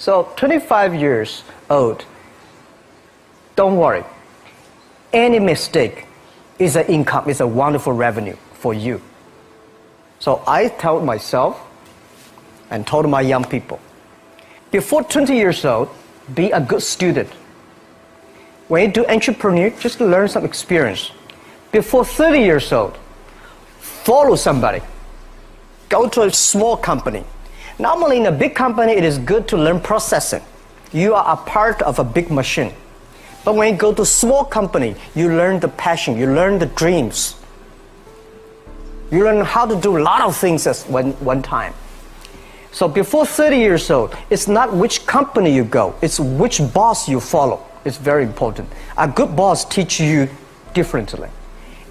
So 25 years old, don't worry. Any mistake is an income, is a wonderful revenue for you. So I told myself and told my young people, before 20 years old, be a good student. When you do entrepreneur, just learn some experience. Before 30 years old, follow somebody. Go to a small company. Normally in a big company, it is good to learn processing. You are a part of a big machine. But when you go to a small company, you learn the passion, you learn the dreams. You learn how to do a lot of things at one time. So before 30 years old, it's not which company you go, it's which boss you follow. It's very important. A good boss teaches you differently.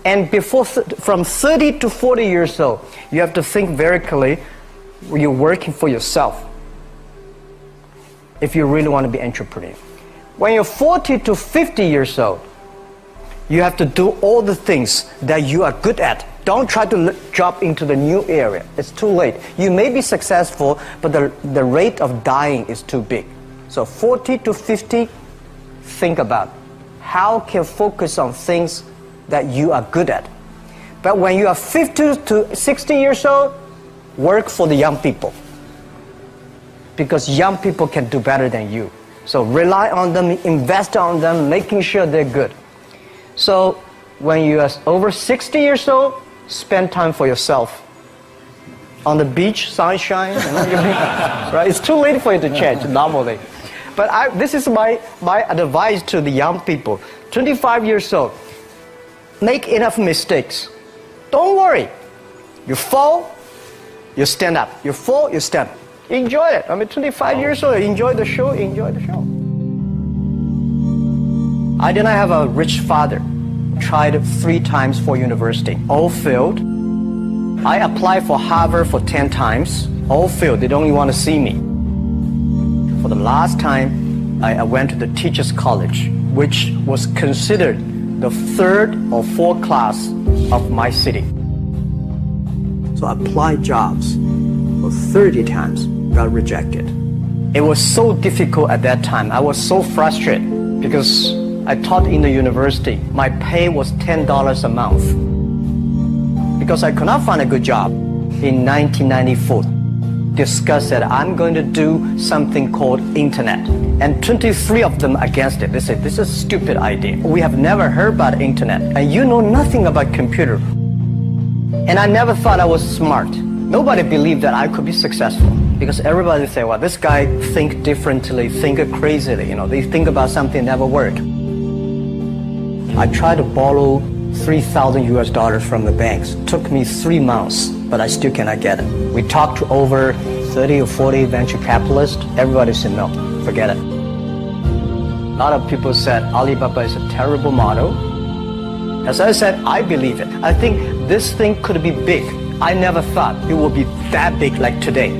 And from 30 to 40 years old, you have to think very clearly, you're working for yourself if you really want to be an entrepreneur. When you're 40 to 50 years old, you have to do all the things that you are good at. Don't try to jump into the new area. It's too late. You may be successful, but the rate of dying is too big. So 40 to 50, think about how can focus on things that you are good at. But when you are 50 to 60 years old, work for the young people. Because young people can do better than you. So rely on them, invest on them, making sure they're good. So when you are over 60 years old, spend time for yourself. On the beach, sunshine, right? It's too late for you to change normally. But this is my advice to the young people. 25 years old, make enough mistakes. Don't worry. You fall, you stand up. You fall, you stand up. Enjoy it. I mean, 25 years old, enjoy the show, enjoy the show. I did not have a rich father. Tried 3 times for university. All failed. I applied for Harvard for 10 times. All failed. They don't even want to see me. For the last time, I went to the teachers' college, which was considered the 3rd or 4th class of my city. So I applied jobs for 30 times, got rejected. It was so difficult at that time. I was so frustrated because I taught in the university. My pay was $10 a month because I could not find a good job. In 1994, discussed that I'm going to do something called internet. And 23 of them against it. They said, this is a stupid idea. We have never heard about internet. And you know nothing about computer. And I never thought I was smart. Nobody believed that I could be successful. Because everybody say, well, this guy think differently, think crazily. You know, they think about something never work. I tried to borrow $3,000 from the banks. Took me 3 months, but I still cannot get it. We talked to over 30 or 40 venture capitalists. Everybody said, no, forget it. A lot of people said Alibaba is a terrible model. As I said, I believe it. I think this thing could be big. I never thought it would be that big like today.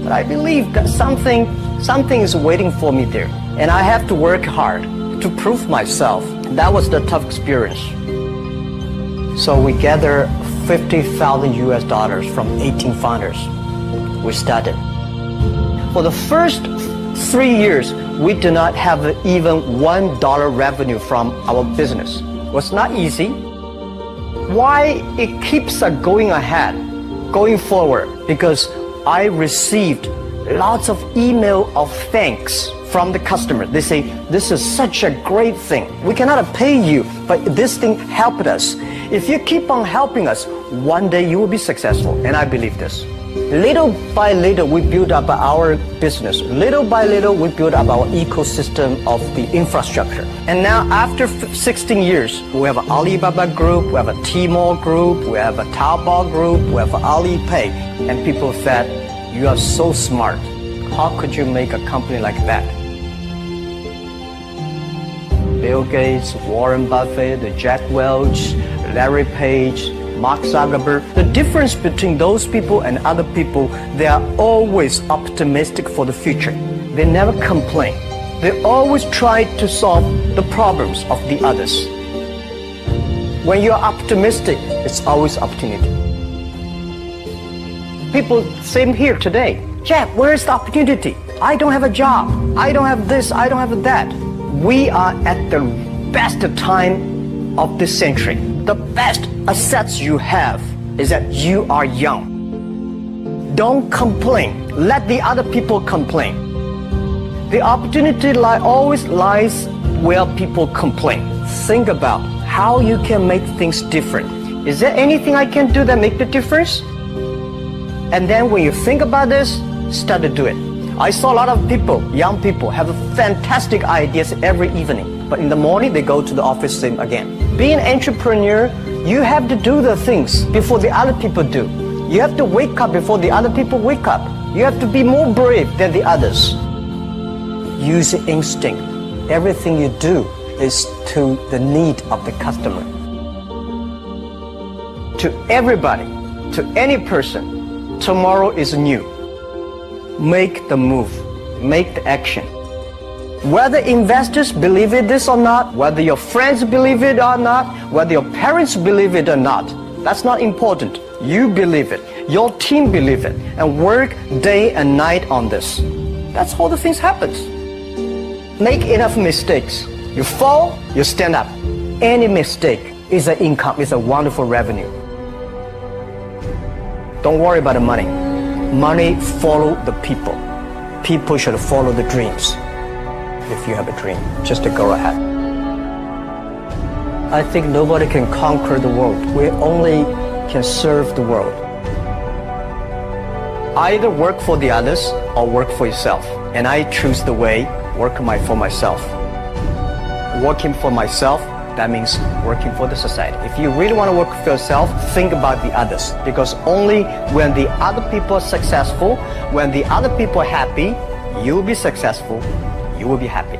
But I believe that something is waiting for me there. And I have to work hard to prove myself. That was the tough experience. So we gathered $50,000 from 18 founders. We started. For the first 3 years, we did not have even $1 revenue from our business. It was not easy. Why it keeps going ahead, going forward? Because I received lots of email of thanks from the customer. They say, this is such a great thing. We cannot pay you, but this thing helped us. If you keep on helping us, one day you will be successful. And I believe this. Little by little, we build up our business. Little by little, we build up our ecosystem of the infrastructure. And now, after 16 years, we have an Alibaba group, we have a Tmall group, we have a Taobao group, we have Alipay. And people said, you are so smart. How could you make a company like that? Bill Gates, Warren Buffett, Jack Welch, Larry Page, Mark Zuckerberg. The difference between those people and other people, they are always optimistic for the future. They never complain. They always try to solve the problems of the others. When you are optimistic, it's always opportunity. People, same here today. Jack, where is the opportunity? I don't have a job. I don't have this. I don't have that. We are at the best time of this century. The best assets you have is that you are young. Don't complain. Let the other people complain. The opportunity always lies where people complain. Think about how you can make things different. Is there anything I can do that make the difference? And then when you think about this, start to do it. I saw a lot of people, young people, have fantastic ideas every evening. But in the morning, they go to the office same again. Being an entrepreneur, you have to do the things before the other people do. You have to wake up before the other people wake up. You have to be more brave than the others. Use instinct. Everything you do is to the need of the customer. To everybody, to any person, tomorrow is new. Make the move. Make the action. Whether investors believe it this or not, whether your friends believe it or not, whether your parents believe it or not, that's not important. You believe it. Your team believe it. And work day and night on this. That's how the things happen. Make enough mistakes. You fall, you stand up. Any mistake is an income, is a wonderful revenue. Don't worry about the money. Money follow the people. People should follow the dreams. If you have a dream, just to go ahead. I think nobody can conquer the world. We only can serve the world. Either work for the others or work for yourself. And I choose the way, work for myself. Working for myself, that means working for the society. If you really want to work for yourself, think about the others. Because only when the other people are successful, when the other people are happy, you will be successful, you will be happy.